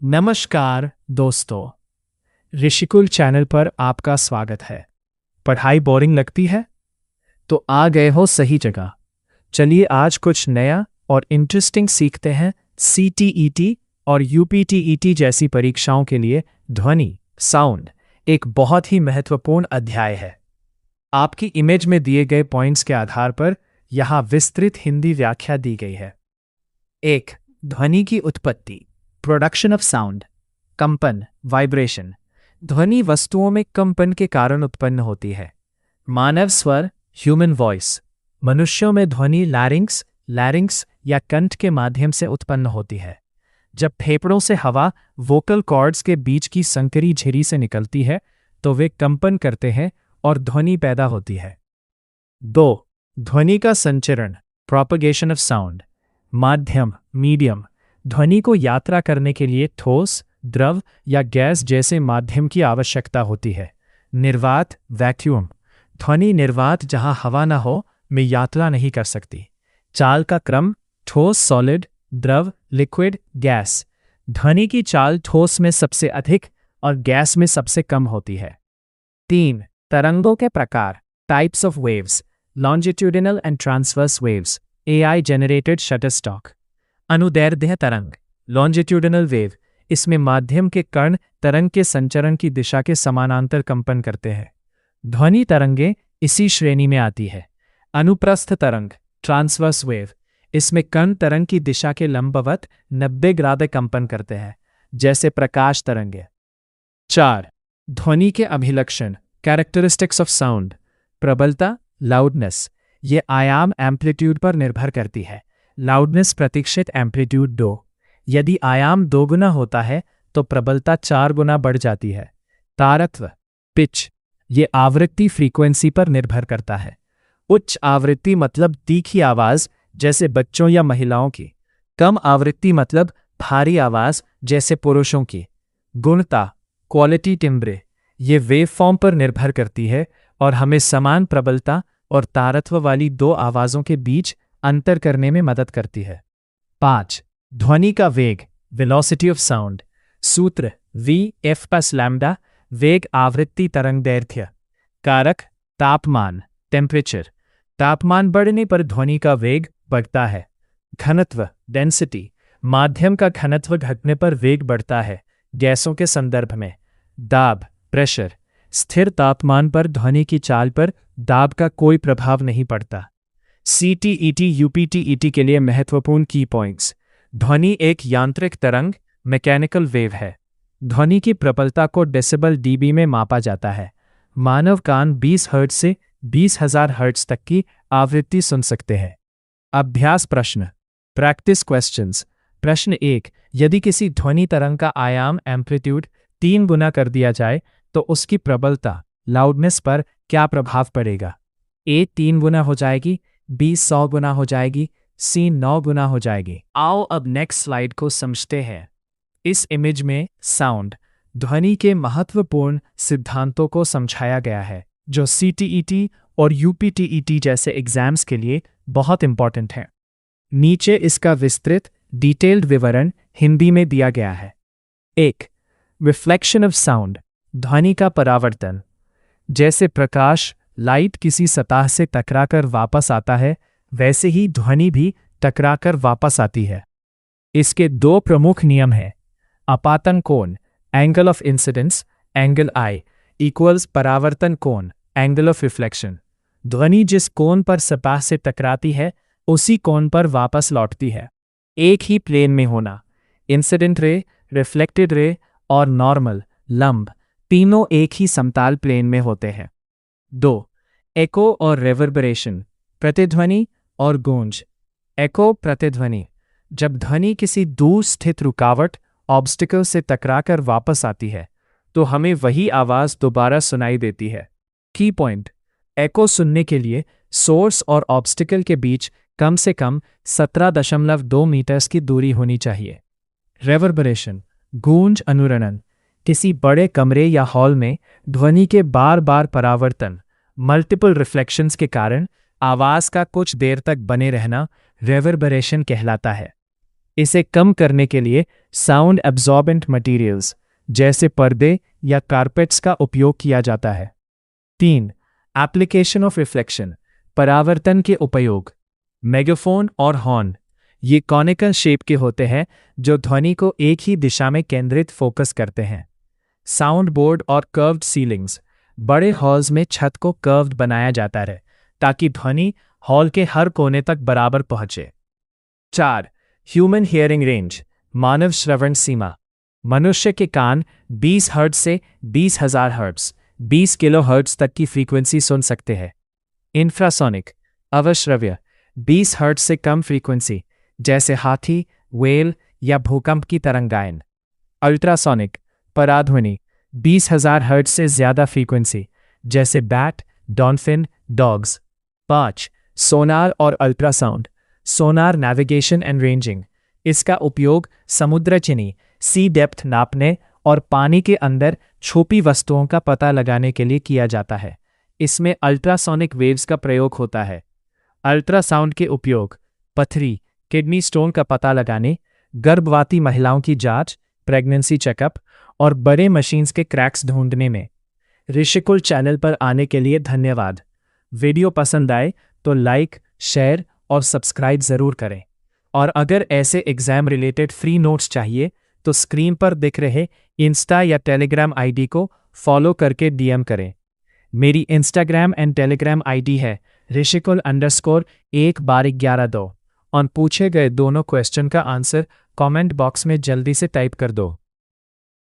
नमस्कार दोस्तों, ऋषिकुल चैनल पर आपका स्वागत है। पढ़ाई बोरिंग लगती है तो आ गए हो सही जगह। चलिए आज कुछ नया और इंटरेस्टिंग सीखते हैं। CTET और UPTET जैसी परीक्षाओं के लिए ध्वनि साउंड एक बहुत ही महत्वपूर्ण अध्याय है। आपकी इमेज में दिए गए पॉइंट्स के आधार पर यहाँ विस्तृत हिंदी व्याख्या दी गई है। 1. ध्वनि की उत्पत्ति, प्रोडक्शन ऑफ साउंड। कंपन, वाइब्रेशन। ध्वनि वस्तुओं में कंपन के कारण उत्पन्न होती है। मानव स्वर, ह्यूमन वॉइस। मनुष्यों में ध्वनि लैरिंक्स या कंठ के माध्यम से उत्पन्न होती है। जब फेफड़ों से हवा वोकल कॉर्ड्स के बीच की संकरी झिरी से निकलती है तो वे कंपन करते हैं और ध्वनि पैदा होती है। 2. ध्वनि का संचरण, प्रोपगेशन ऑफ साउंड। माध्यम, मीडियम। ध्वनि को यात्रा करने के लिए ठोस, द्रव या गैस जैसे माध्यम की आवश्यकता होती है। निर्वात, वैक्यूम। ध्वनि निर्वात जहां हवा न हो में यात्रा नहीं कर सकती। चाल का क्रम, ठोस सॉलिड, द्रव लिक्विड, गैस। ध्वनि की चाल ठोस में सबसे अधिक और गैस में सबसे कम होती है। 3. तरंगों के प्रकार, types of waves. Longitudinal and transverse waves, AI generated Shutterstock. अनुदैर्ध्य तरंग, लॉन्जिट्यूडिनल वेव। इसमें माध्यम के कण तरंग के संचरण की दिशा के समानांतर कंपन करते हैं। ध्वनि तरंगें इसी श्रेणी में आती है। अनुप्रस्थ तरंग, ट्रांसवर्स वेव। इसमें कण तरंग की दिशा के लंबवत 90 ग्राद कंपन करते हैं, जैसे प्रकाश तरंगें। 4. ध्वनि के अभिलक्षण, कैरेक्टरिस्टिक्स ऑफ साउंड। प्रबलता, लाउडनेस। ये आयाम एम्पलीट्यूड पर निर्भर करती है। लाउडनेस प्रतीक्षित एम्पलीट्यूड 2। यदि आयाम 2 गुना होता है तो प्रबलता 4 गुना बढ़ जाती है। तारत्व, पिच। ये आवृत्ति फ्रीक्वेंसी पर निर्भर करता है। उच्च आवृत्ति मतलब तीखी आवाज जैसे बच्चों या महिलाओं की। कम आवृत्ति मतलब भारी आवाज जैसे पुरुषों की। गुणता, क्वालिटी टिम्ब्रे। ये वेवफॉर्म पर निर्भर करती है और हमें समान प्रबलता और तारत्व वाली 2 आवाजों के बीच अंतर करने में मदद करती है। 5. ध्वनि का वेग, वेलोसिटी ऑफ साउंड। सूत्र V F लैम्डा, वेग आवृत्ति तरंगदैर्घ्य। कारक, तापमान, टेम्परेचर। तापमान बढ़ने पर ध्वनि का वेग बढ़ता है। घनत्व, डेंसिटी। माध्यम का घनत्व घटने पर वेग बढ़ता है, गैसों के संदर्भ में। दाब, प्रेशर। स्थिर तापमान पर ध्वनि की चाल पर दाब का कोई प्रभाव नहीं पड़ता। CTET UPTET के लिए महत्वपूर्ण की पॉइंट्स। ध्वनि एक यांत्रिक तरंग, मैकेनिकल वेव है। ध्वनि की प्रबलता को डेसिबल dB में मापा जाता है। मानव कान 20 हर्ट्ज से 20,000 हर्ट्ज तक की आवृत्ति सुन सकते हैं। अभ्यास प्रश्न, प्रैक्टिस क्वेश्चंस। प्रश्न 1. यदि किसी ध्वनि तरंग का आयाम एम्पलीट्यूड 3 गुना कर दिया जाए तो उसकी प्रबलता, लाउडनेस पर क्या प्रभाव पड़ेगा? A 3 गुना हो जाएगी, B 100 गुना हो जाएगी, C 9 गुना हो जाएगी। आओ अब नेक्स्ट स्लाइड को समझते हैं। इस इमेज में साउंड, ध्वनि के महत्वपूर्ण सिद्धांतों को समझाया गया है जो CTET और UPTET जैसे एग्जाम्स के लिए बहुत इंपॉर्टेंट हैं। नीचे इसका विस्तृत डिटेल्ड विवरण हिंदी में दिया गया है। 1. रिफ्लेक्शन ऑफ साउंड, ध्वनि का परावर्तन। जैसे प्रकाश, लाइट किसी सतह से टकराकर वापस आता है, वैसे ही ध्वनि भी टकराकर वापस आती है। इसके 2 प्रमुख नियम हैं। आपातन कोण, angle of incidence, angle I equals परावर्तन कोण, एंगल ऑफ रिफ्लेक्शन। ध्वनि जिस कोण पर सतह से टकराती है उसी कोण पर वापस लौटती है। एक ही प्लेन में होना, इंसिडेंट रे, रिफ्लेक्टेड रे और नॉर्मल, लंब, तीनों एक ही समतल प्लेन में होते हैं। 2. एको और रेवर्बरेशन, प्रतिध्वनि और गूंज। एको, प्रतिध्वनि। जब ध्वनि किसी दूर स्थित रुकावट, ऑब्स्टिकल से टकराकर वापस आती है तो हमें वही आवाज दोबारा सुनाई देती है। की पॉइंट, एको सुनने के लिए सोर्स और ऑब्स्टिकल के बीच कम से कम 17.2 मीटर्स की दूरी होनी चाहिए। रेवर्बरेशन, गूंज अनुरणन। किसी बड़े कमरे या हॉल में ध्वनि के बार बार परावर्तन, मल्टीपल रिफ्लेक्शंस के कारण आवाज का कुछ देर तक बने रहना रेवर्बरेशन कहलाता है। इसे कम करने के लिए साउंड एब्जॉर्बेंट मटेरियल्स जैसे पर्दे या कारपेट्स का उपयोग किया जाता है। 3. एप्लीकेशन ऑफ रिफ्लेक्शन, परावर्तन के उपयोग। मेगाफोन और हॉर्न ये कॉनिकल शेप के होते हैं जो ध्वनि को एक ही दिशा में केंद्रित फोकस करते हैं। साउंड बोर्ड और कर्व्ड सीलिंग्स, बड़े हॉल्स में छत को कर्व्ड बनाया जाता है ताकि ध्वनि हॉल के हर कोने तक बराबर पहुंचे। 4. ह्यूमन हियरिंग रेंज, मानव श्रवण सीमा। मनुष्य के कान 20 हर्ट्ज से 20,000 हर्ट्ज 20 किलो हर्ट्ज तक की फ्रीक्वेंसी सुन सकते हैं। इंफ्रासोनिक, अवश्रव्य, 20 हर्ट्ज से कम फ्रीक्वेंसी जैसे हाथी, वेल या भूकंप की तरंगाएं। अल्ट्रासोनिक, पराध्वनि, 20,000 हर्ट्ज से ज्यादा फ्रीक्वेंसी जैसे बैट, डॉल्फिन, डॉग्स। 5. सोनार और ultrasound, Sonar navigation and ranging. इसका उपयोग समुद्र चिनी सी डेप्थ नापने और पानी के अंदर छुपी वस्तुओं का पता लगाने के लिए किया जाता है। इसमें अल्ट्रासोनिक वेव्स का प्रयोग होता है। अल्ट्रासाउंड के उपयोग पथरी, किडनी स्टोन का पता लगाने, गर्भवती महिलाओं की जांच, प्रेगनेंसी चेकअप और बड़े मशीन्स के क्रैक्स ढूंढने में। ऋषिकुल चैनल पर आने के लिए धन्यवाद। वीडियो पसंद आए तो लाइक, शेयर और सब्सक्राइब ज़रूर करें। और अगर ऐसे एग्जाम रिलेटेड फ्री नोट्स चाहिए तो स्क्रीन पर दिख रहे इंस्टा या टेलीग्राम आईडी को फॉलो करके डीएम करें। मेरी इंस्टाग्राम एंड टेलीग्राम आईडी है rishikul_112 और पूछे गए दोनों क्वेश्चन का आंसर कमेंट बॉक्स में जल्दी से टाइप कर दो।